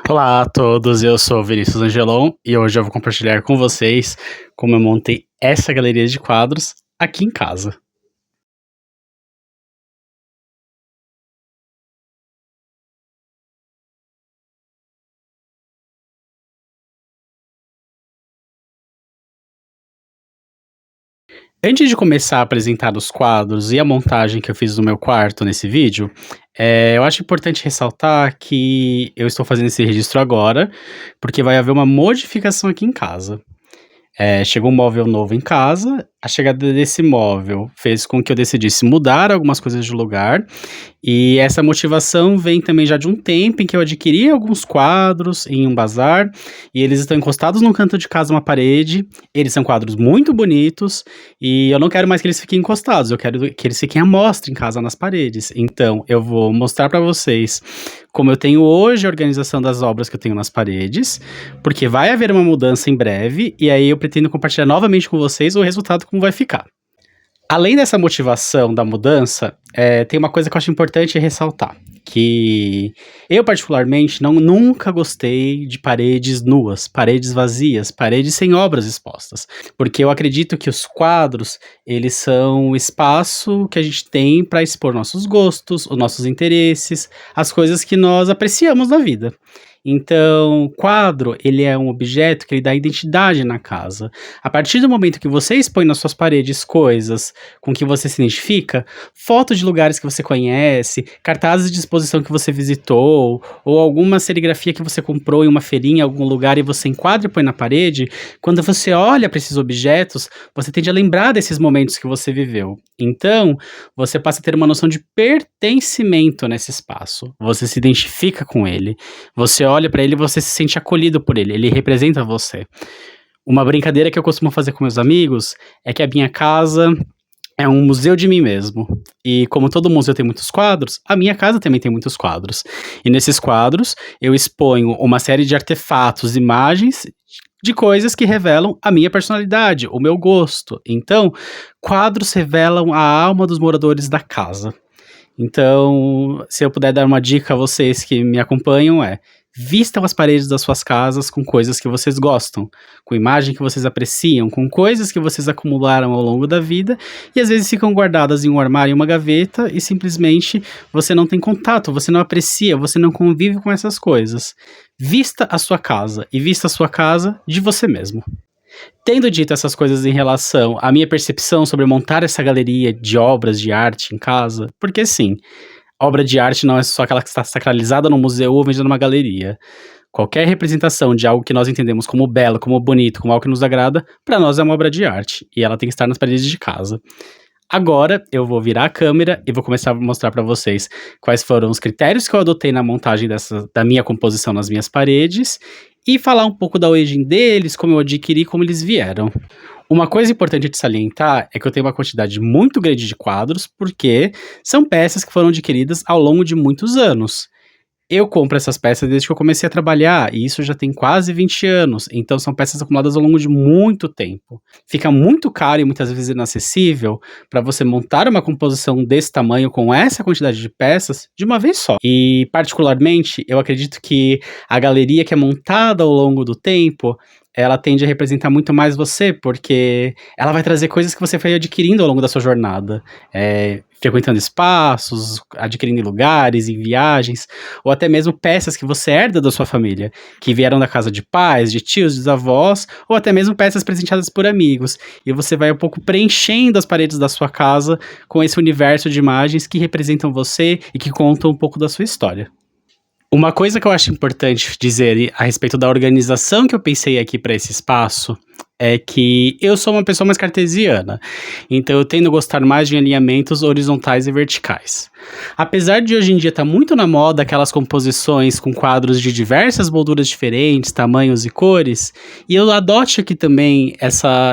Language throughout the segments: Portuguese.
Olá a todos, eu sou o Vinícius Angelon e hoje eu vou compartilhar com vocês como eu montei essa galeria de quadros aqui em casa. Antes de começar a apresentar os quadros e a montagem que eu fiz no meu quarto nesse vídeo, eu acho importante ressaltar que eu estou fazendo esse registro agora, porque vai haver uma modificação aqui em casa. Chegou um móvel novo em casa, a chegada desse móvel fez com que eu decidisse mudar algumas coisas de lugar, e essa motivação vem também já de um tempo em que eu adquiri alguns quadros em um bazar, e eles estão encostados num canto de casa, uma parede. Eles são quadros muito bonitos, e eu não quero mais que eles fiquem encostados, eu quero que eles fiquem à mostra em casa nas paredes. Então, eu vou mostrar para vocês como eu tenho hoje a organização das obras que eu tenho nas paredes, porque vai haver uma mudança em breve, e aí eu pretendo compartilhar novamente com vocês o resultado como vai ficar. Além dessa motivação da mudança, tem uma coisa que eu acho importante ressaltar, que eu particularmente nunca gostei de paredes nuas, paredes vazias, paredes sem obras expostas, porque eu acredito que os quadros, eles são o espaço que a gente tem para expor nossos gostos, os nossos interesses, as coisas que nós apreciamos na vida. Então, quadro, ele é um objeto que ele dá identidade na casa. A partir do momento que você expõe nas suas paredes coisas com que você se identifica, fotos de lugares que você conhece, cartazes de exposição que você visitou, ou alguma serigrafia que você comprou em uma feirinha, em algum lugar e você enquadra e põe na parede, quando você olha para esses objetos, você tende a lembrar desses momentos que você viveu. Então, você passa a ter uma noção de pertencimento nesse espaço. Você se identifica com ele. Você olha para ele e você se sente acolhido por ele. Ele representa você. Uma brincadeira que eu costumo fazer com meus amigos é que a minha casa é um museu de mim mesmo. E como todo museu tem muitos quadros, a minha casa também tem muitos quadros. E nesses quadros eu exponho uma série de artefatos, imagens de coisas que revelam a minha personalidade, o meu gosto. Então, quadros revelam a alma dos moradores da casa. Então, se eu puder dar uma dica a vocês que me acompanham vistam as paredes das suas casas com coisas que vocês gostam, com imagem que vocês apreciam, com coisas que vocês acumularam ao longo da vida e às vezes ficam guardadas em um armário, em uma gaveta e simplesmente você não tem contato, você não aprecia, você não convive com essas coisas. Vista a sua casa e vista a sua casa de você mesmo. Tendo dito essas coisas em relação à minha percepção sobre montar essa galeria de obras de arte em casa, porque sim, obra de arte não é só aquela que está sacralizada no museu ou vendida numa galeria. Qualquer representação de algo que nós entendemos como belo, como bonito, como algo que nos agrada, para nós é uma obra de arte e ela tem que estar nas paredes de casa. Agora eu vou virar a câmera e vou começar a mostrar para vocês quais foram os critérios que eu adotei na montagem da minha composição nas minhas paredes e falar um pouco da origem deles, como eu adquiri, como eles vieram. Uma coisa importante de salientar é que eu tenho uma quantidade muito grande de quadros, porque são peças que foram adquiridas ao longo de muitos anos. Eu compro essas peças desde que eu comecei a trabalhar, e isso já tem quase 20 anos, então são peças acumuladas ao longo de muito tempo. Fica muito caro e muitas vezes inacessível para você montar uma composição desse tamanho com essa quantidade de peças de uma vez só. E particularmente, eu acredito que a galeria que é montada ao longo do tempo, ela tende a representar muito mais você, porque ela vai trazer coisas que você foi adquirindo ao longo da sua jornada. Frequentando espaços, adquirindo lugares, em viagens, ou até mesmo peças que você herda da sua família, que vieram da casa de pais, de tios, de avós, ou até mesmo peças presenteadas por amigos. E você vai um pouco preenchendo as paredes da sua casa com esse universo de imagens que representam você e que contam um pouco da sua história. Uma coisa que eu acho importante dizer a respeito da organização que eu pensei aqui para esse espaço é que eu sou uma pessoa mais cartesiana, então eu tendo a gostar mais de alinhamentos horizontais e verticais. Apesar de hoje em dia estar muito na moda aquelas composições com quadros de diversas molduras diferentes, tamanhos e cores, e eu adote aqui também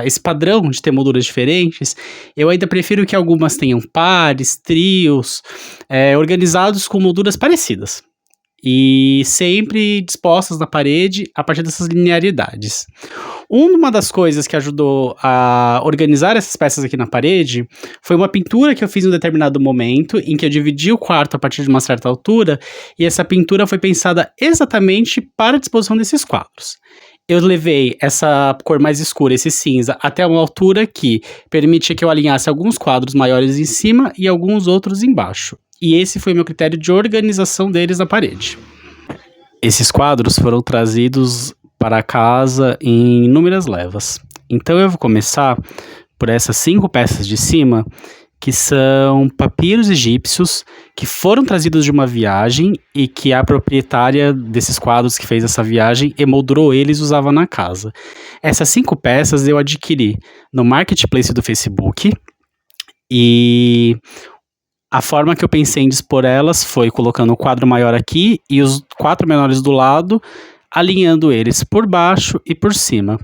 esse padrão de ter molduras diferentes, eu ainda prefiro que algumas tenham pares, trios, organizados com molduras parecidas. e sempre dispostas na parede a partir dessas linearidades. Uma das coisas que ajudou a organizar essas peças aqui na parede foi uma pintura que eu fiz em um determinado momento, em que eu dividi o quarto a partir de uma certa altura, e essa pintura foi pensada exatamente para a disposição desses quadros. Eu levei essa cor mais escura, esse cinza, até uma altura que permitia que eu alinhasse alguns quadros maiores em cima e alguns outros embaixo. E esse foi o meu critério de organização deles na parede. Esses quadros foram trazidos para casa em inúmeras levas. Então eu vou começar por essas 5 peças de cima, que são papiros egípcios, que foram trazidos de uma viagem e que a proprietária desses quadros que fez essa viagem emoldurou eles e usava na casa. Essas 5 peças eu adquiri no Marketplace do Facebook, e a forma que eu pensei em dispor elas foi colocando o quadro maior aqui e os 4 menores do lado, alinhando eles por baixo e por cima.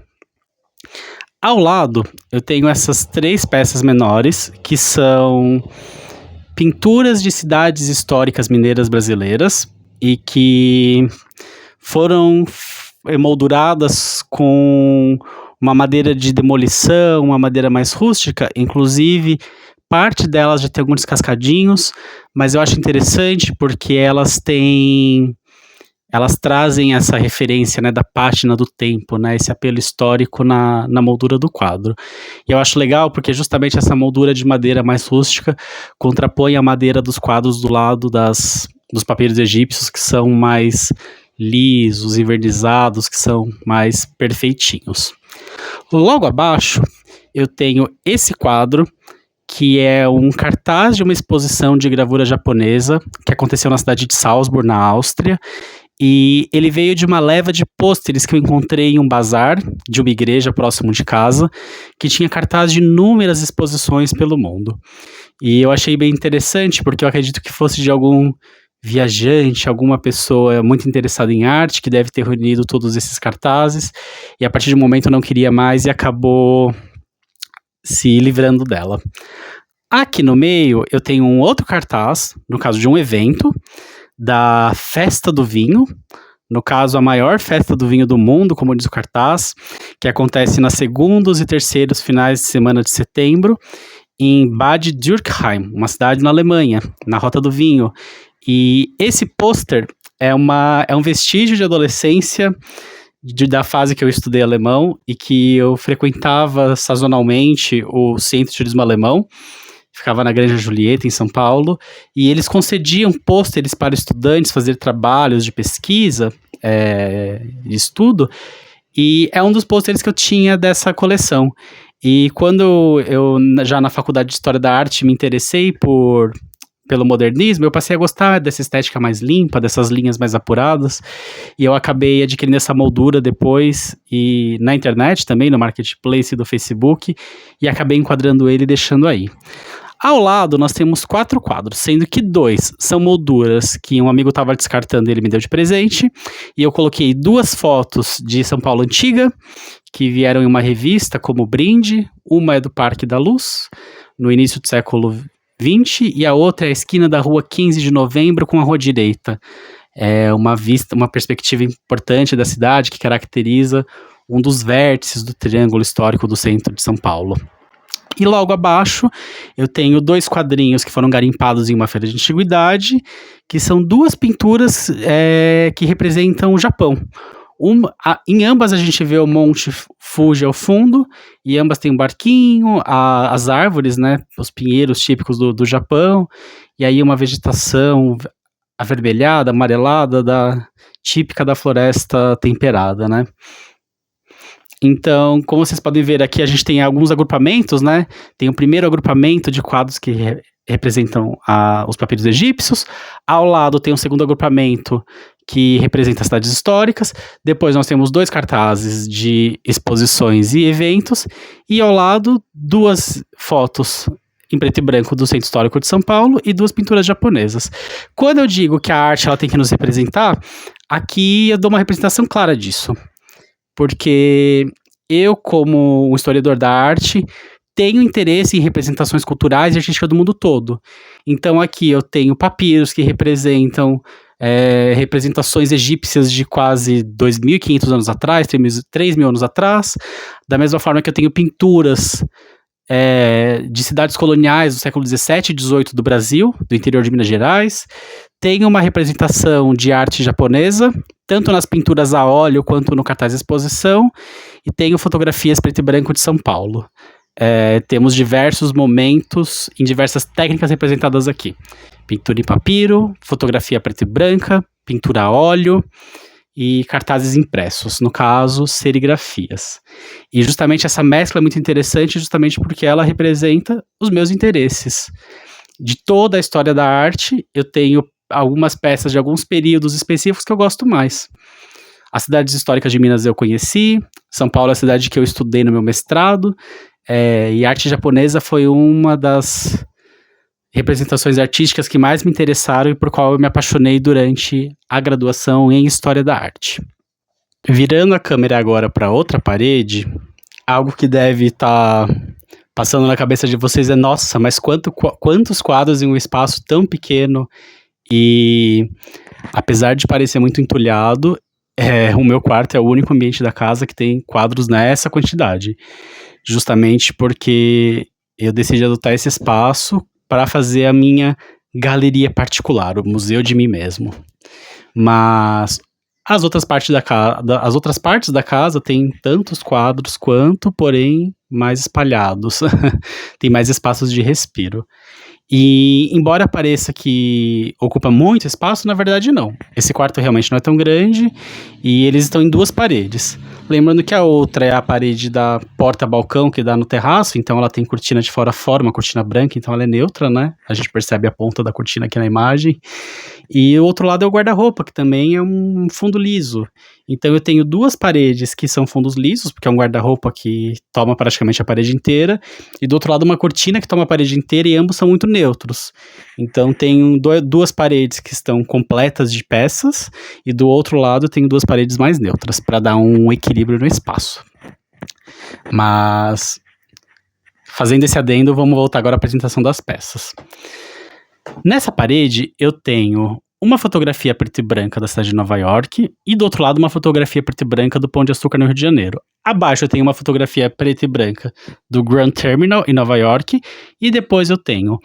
Ao lado, eu tenho essas 3 peças menores, que são pinturas de cidades históricas mineiras brasileiras e que foram emolduradas com uma madeira de demolição, uma madeira mais rústica, inclusive parte delas já tem alguns descascadinhos, mas eu acho interessante porque elas trazem essa referência, né, da pátina do tempo, né, esse apelo histórico na moldura do quadro. E eu acho legal porque justamente essa moldura de madeira mais rústica contrapõe a madeira dos quadros do lado dos papiros egípcios, que são mais lisos, envernizados, que são mais perfeitinhos. Logo abaixo, eu tenho esse quadro, que é um cartaz de uma exposição de gravura japonesa, que aconteceu na cidade de Salzburg, na Áustria, e ele veio de uma leva de pôsteres que eu encontrei em um bazar de uma igreja próximo de casa, que tinha cartaz de inúmeras exposições pelo mundo. E eu achei bem interessante, porque eu acredito que fosse de algum viajante, alguma pessoa muito interessada em arte, que deve ter reunido todos esses cartazes, e a partir de um momento não queria mais e acabou se livrando dela. Aqui no meio eu tenho um outro cartaz, no caso de um evento, da Festa do Vinho, no caso a maior festa do vinho do mundo, como diz o cartaz, que acontece nas segundos e terceiros finais de semana de setembro, em Bad Dürkheim, uma cidade na Alemanha, na Rota do Vinho. E esse pôster é um vestígio de adolescência da fase que eu estudei alemão e que eu frequentava sazonalmente o Centro de Turismo Alemão, ficava na Granja Julieta, em São Paulo, e eles concediam pôsteres para estudantes fazer trabalhos de pesquisa, de estudo, e é um dos pôsteres que eu tinha dessa coleção. E quando eu, já na faculdade de História da Arte, me interessei pelo modernismo, eu passei a gostar dessa estética mais limpa, dessas linhas mais apuradas, e eu acabei adquirindo essa moldura depois, e na internet também, no Marketplace do Facebook, e acabei enquadrando ele e deixando aí. Ao lado, nós temos 4 quadros, sendo que 2 são molduras que um amigo estava descartando e ele me deu de presente, e eu coloquei 2 fotos de São Paulo Antiga, que vieram em uma revista como brinde. Uma é do Parque da Luz, no início do século 20, e a outra é a esquina da rua 15 de novembro com a rua direita. É uma perspectiva importante da cidade que caracteriza um dos vértices do triângulo histórico do centro de São Paulo. E logo abaixo eu tenho 2 quadrinhos que foram garimpados em uma feira de antiguidade, que são 2 pinturas que representam o Japão. Em ambas a gente vê o Monte Fuji ao fundo, e ambas têm um barquinho, as árvores, né, os pinheiros típicos do Japão, e aí uma vegetação avermelhada, amarelada, típica da floresta temperada, né. Então, como vocês podem ver aqui, a gente tem alguns agrupamentos, né, tem o primeiro agrupamento de quadros que representam os papiros egípcios, ao lado tem um segundo agrupamento que representa as cidades históricas, depois nós temos 2 cartazes de exposições e eventos, e ao lado 2 fotos em preto e branco do Centro Histórico de São Paulo e 2 pinturas japonesas. Quando eu digo que a arte ela tem que nos representar, aqui eu dou uma representação clara disso, porque eu, como um historiador da arte, tenho interesse em representações culturais e artísticas do mundo todo. Então aqui eu tenho papiros que representam representações egípcias de quase 2.500 anos atrás, 3.000 anos atrás, da mesma forma que eu tenho pinturas de cidades coloniais do século XVII e XVIII do Brasil, do interior de Minas Gerais. Tem uma representação de arte japonesa, tanto nas pinturas a óleo quanto no cartaz de exposição, e tenho fotografias preto e branco de São Paulo. Temos diversos momentos em diversas técnicas representadas aqui. Pintura em papiro, fotografia preta e branca, pintura a óleo e cartazes impressos, no caso, serigrafias. E justamente essa mescla é muito interessante justamente porque ela representa os meus interesses. De toda a história da arte, eu tenho algumas peças de alguns períodos específicos que eu gosto mais. As cidades históricas de Minas eu conheci, São Paulo é a cidade que eu estudei no meu mestrado, e arte japonesa foi uma das representações artísticas que mais me interessaram e por qual eu me apaixonei durante a graduação em História da Arte. Virando a câmera agora para outra parede, algo que deve estar passando na cabeça de vocês é: nossa, mas quantos quadros em um espaço tão pequeno? E apesar de parecer muito entulhado, o meu quarto é o único ambiente da casa que tem quadros nessa quantidade. Justamente porque eu decidi adotar esse espaço para fazer a minha galeria particular, o museu de mim mesmo. Mas as outras partes da casa têm tantos quadros quanto, porém, mais espalhados. Tem mais espaços de respiro. E embora pareça que ocupa muito espaço, na verdade não. Esse quarto realmente não é tão grande e eles estão em 2 paredes. Lembrando que a outra é a parede da porta-balcão que dá no terraço, então ela tem cortina de fora a fora, uma cortina branca, então ela é neutra, né? A gente percebe a ponta da cortina aqui na imagem. E o outro lado é o guarda-roupa, que também é um fundo liso. Então eu tenho 2 paredes que são fundos lisos, porque é um guarda-roupa que toma praticamente a parede inteira, e do outro lado uma cortina que toma a parede inteira, e ambos são muito neutros. Então tenho 2 paredes que estão completas de peças, e do outro lado tenho 2 paredes mais neutras, para dar um equilíbrio no espaço. Mas, fazendo esse adendo, vamos voltar agora à apresentação das peças. Nessa parede eu tenho uma fotografia preta e branca da cidade de Nova York e do outro lado uma fotografia preta e branca do Pão de Açúcar no Rio de Janeiro. Abaixo eu tenho uma fotografia preta e branca do Grand Terminal em Nova York e depois eu tenho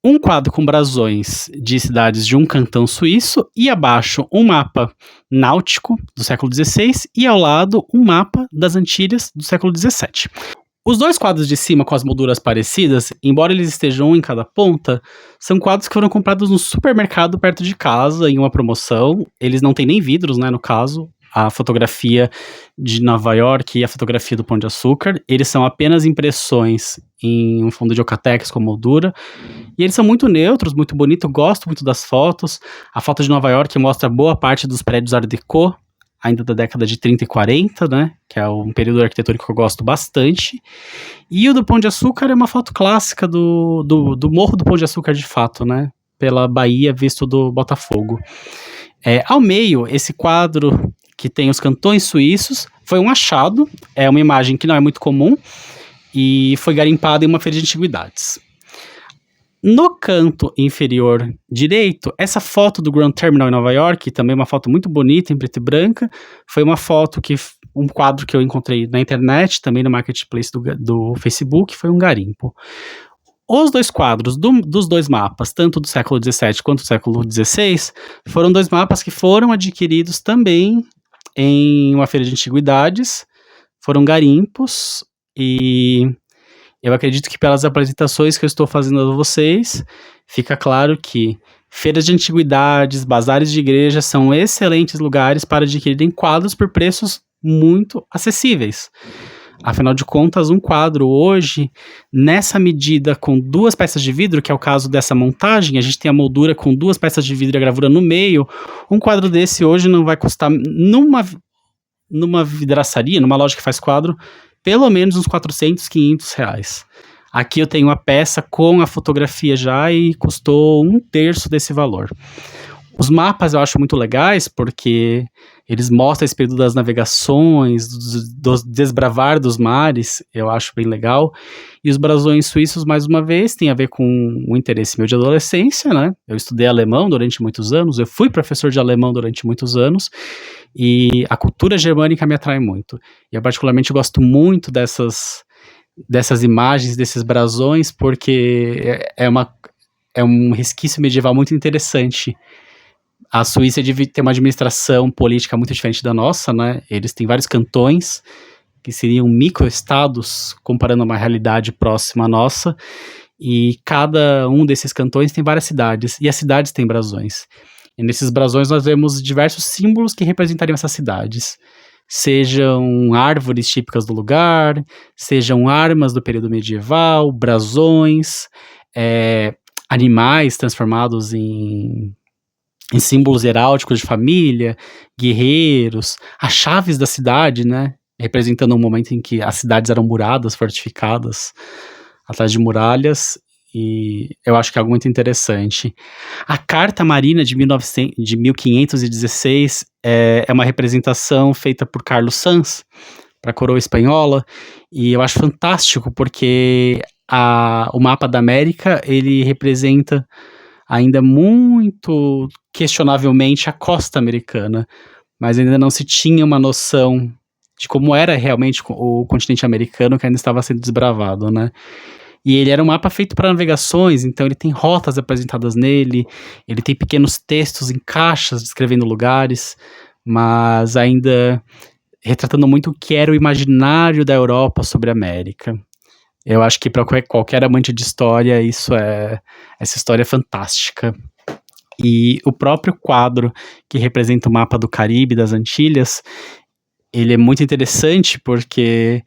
um quadro com brasões de cidades de um cantão suíço e abaixo um mapa náutico do século XVI e ao lado um mapa das Antilhas do século XVII. Os 2 quadros de cima com as molduras parecidas, embora eles estejam um em cada ponta, são quadros que foram comprados no supermercado perto de casa, em uma promoção. Eles não têm nem vidros, né, no caso. A fotografia de Nova York e a fotografia do Pão de Açúcar. Eles são apenas impressões em um fundo de Ocatex com moldura. E eles são muito neutros, muito bonitos, gosto muito das fotos. A foto de Nova York mostra boa parte dos prédios Art Deco, ainda da década de 30 e 40, né, que é um período arquitetônico que eu gosto bastante. E o do Pão de Açúcar é uma foto clássica do Morro do Pão de Açúcar, de fato, né, pela Bahia, visto do Botafogo. Ao meio, esse quadro que tem os cantões suíços foi um achado, é uma imagem que não é muito comum e foi garimpada em uma feira de antiguidades. No canto inferior direito, essa foto do Grand Terminal em Nova York, também uma foto muito bonita, em preto e branca, foi uma foto um quadro que eu encontrei na internet, também no marketplace do Facebook, foi um garimpo. Os 2 quadros dos 2 mapas, tanto do século XVII quanto do século XVI, foram 2 mapas que foram adquiridos também em uma feira de antiguidades, foram garimpos e eu acredito que pelas apresentações que eu estou fazendo a vocês, fica claro que feiras de antiguidades, bazares de igreja são excelentes lugares para adquirirem quadros por preços muito acessíveis. Afinal de contas, um quadro hoje, nessa medida com 2 peças de vidro, que é o caso dessa montagem, a gente tem a moldura com 2 peças de vidro e a gravura no meio, um quadro desse hoje não vai custar, numa vidraçaria, numa loja que faz quadro, pelo menos uns 400, 500 reais. Aqui eu tenho a peça com a fotografia já e custou 1/3 desse valor. Os mapas eu acho muito legais porque eles mostram esse período das navegações, do desbravar dos mares, eu acho bem legal. E os brasões suíços, mais uma vez, tem a ver com um interesse meu de adolescência, né? Eu estudei alemão durante muitos anos, eu fui professor de alemão durante muitos anos, e a cultura germânica me atrai muito. E eu particularmente gosto muito dessas imagens, desses brasões, porque é um resquício medieval muito interessante. A Suíça tem uma administração política muito diferente da nossa, né? Eles têm vários cantões, que seriam microestados, comparando uma realidade próxima à nossa, e cada um desses cantões tem várias cidades, e as cidades têm brasões. E nesses brasões nós vemos diversos símbolos que representariam essas cidades. Sejam árvores típicas do lugar, sejam armas do período medieval, brasões, animais transformados em símbolos heráldicos de família, guerreiros, as chaves da cidade, né? Representando um momento em que as cidades eram muradas, fortificadas, atrás de muralhas, e eu acho que é algo muito interessante. A Carta Marina de 1516 é uma representação feita por Carlos Sanz, para a coroa espanhola, e eu acho fantástico porque o mapa da América, ele representa ainda muito questionavelmente a costa americana, mas ainda não se tinha uma noção de como era realmente o continente americano que ainda estava sendo desbravado, né? E ele era um mapa feito para navegações, então ele tem rotas apresentadas nele, ele tem pequenos textos em caixas descrevendo lugares, mas ainda retratando muito o que era o imaginário da Europa sobre a América. Eu acho que para qualquer amante de história, essa história é fantástica. E o próprio quadro que representa o mapa do Caribe, das Antilhas, ele é muito interessante porque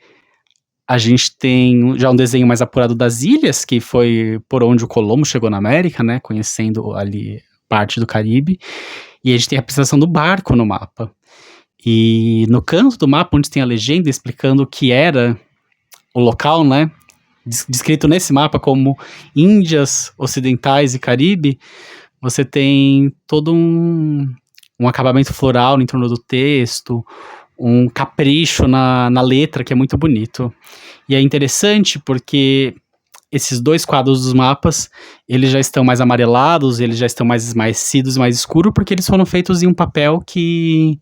a gente tem já um desenho mais apurado das ilhas, que foi por onde o Colombo chegou na América, né, conhecendo ali parte do Caribe, e a gente tem a representação do barco no mapa. E no canto do mapa, onde tem a legenda explicando o que era o local, né, descrito nesse mapa como Índias Ocidentais e Caribe, você tem todo um acabamento floral em torno do texto, um capricho na letra que é muito bonito. E é interessante porque esses dois quadros dos mapas, eles já estão mais amarelados, eles já estão mais esmaecidos, mais escuros, porque eles foram feitos em um papel que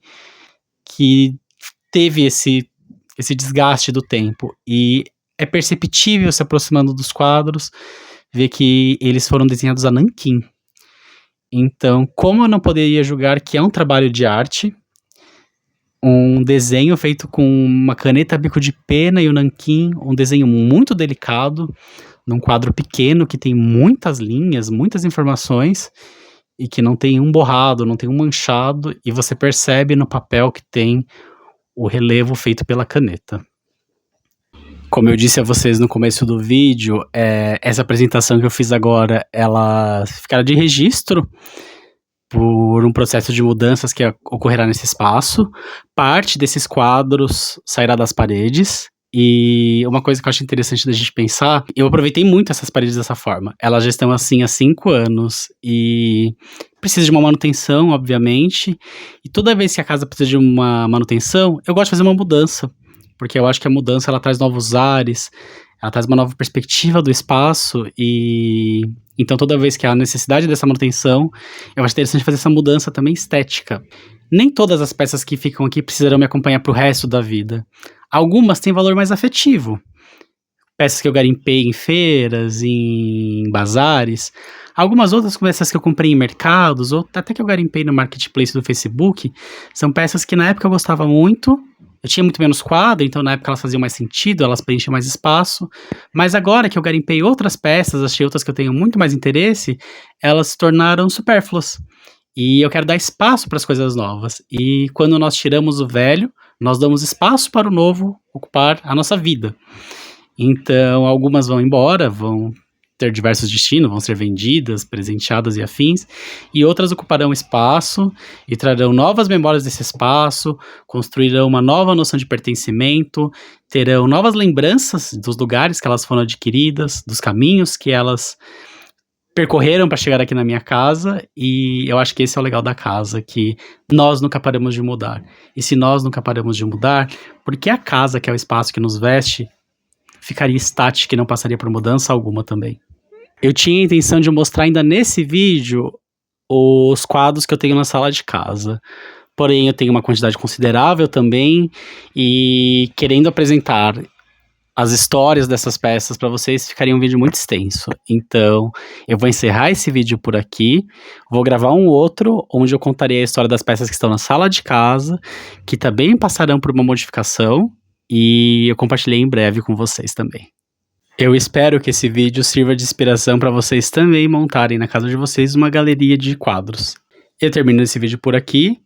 teve esse desgaste do tempo. E é perceptível, se aproximando dos quadros, ver que eles foram desenhados a nanquim. Então, como eu não poderia julgar que é um trabalho de arte, um desenho feito com uma caneta bico de pena e o nanquim, um desenho muito delicado, num quadro pequeno que tem muitas linhas, muitas informações, e que não tem um borrado, não tem um manchado, e você percebe no papel que tem o relevo feito pela caneta. Como eu disse a vocês no começo do vídeo, essa apresentação que eu fiz agora, ela ficará de registro por um processo de mudanças que ocorrerá nesse espaço. Parte desses quadros sairá das paredes, e uma coisa que eu acho interessante da gente pensar, eu aproveitei muito essas paredes dessa forma. Elas já estão assim há 5 anos, e precisa de uma manutenção, obviamente, e toda vez que a casa precisa de uma manutenção, eu gosto de fazer uma mudança, porque eu acho que a mudança ela traz novos ares, ela traz uma nova perspectiva do espaço, e então toda vez que há necessidade dessa manutenção, eu acho interessante fazer essa mudança também estética. Nem todas as peças que ficam aqui precisarão me acompanhar pro resto da vida. Algumas têm valor mais afetivo. Peças que eu garimpei em feiras, em bazares. Algumas outras, como essas que eu comprei em mercados, ou até que eu garimpei no marketplace do Facebook, são peças que na época eu gostava muito. Eu tinha muito menos quadro, então na época elas faziam mais sentido, elas preenchiam mais espaço. Mas agora que eu garimpei outras peças, achei outras que eu tenho muito mais interesse, elas se tornaram supérfluas. E eu quero dar espaço para as coisas novas. E quando nós tiramos o velho, nós damos espaço para o novo ocupar a nossa vida. Então, algumas vão embora, vão ter diversos destinos, vão ser vendidas, presenteadas e afins, e outras ocuparão espaço e trarão novas memórias desse espaço, construirão uma nova noção de pertencimento, terão novas lembranças dos lugares que elas foram adquiridas, dos caminhos que elas percorreram para chegar aqui na minha casa, e eu acho que esse é o legal da casa, que nós nunca paramos de mudar. E se nós nunca paramos de mudar, por que a casa, que é o espaço que nos veste, ficaria estática e não passaria por mudança alguma também? Eu tinha a intenção de mostrar ainda nesse vídeo os quadros que eu tenho na sala de casa. Porém, eu tenho uma quantidade considerável também, e querendo apresentar as histórias dessas peças para vocês, ficaria um vídeo muito extenso. Então, eu vou encerrar esse vídeo por aqui, vou gravar um outro, onde eu contarei a história das peças que estão na sala de casa, que também passarão por uma modificação, e eu compartilhei em breve com vocês também. Eu espero que esse vídeo sirva de inspiração para vocês também montarem na casa de vocês uma galeria de quadros. Eu termino esse vídeo por aqui,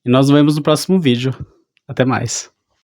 e nós nos vemos no próximo vídeo. Até mais.